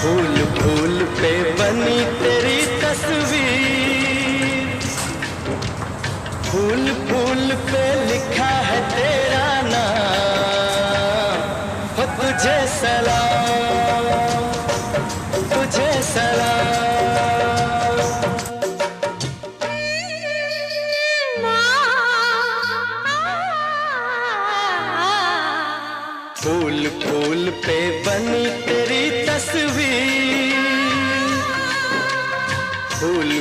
फूल फूल पे बनी तेरी तस्वीर, फूल फूल पे लिखा है तेरा नाम। हो तुझे सलाम, तुझे सलाम। फूल फूल पे बनी तेरी तस्वीर, फूल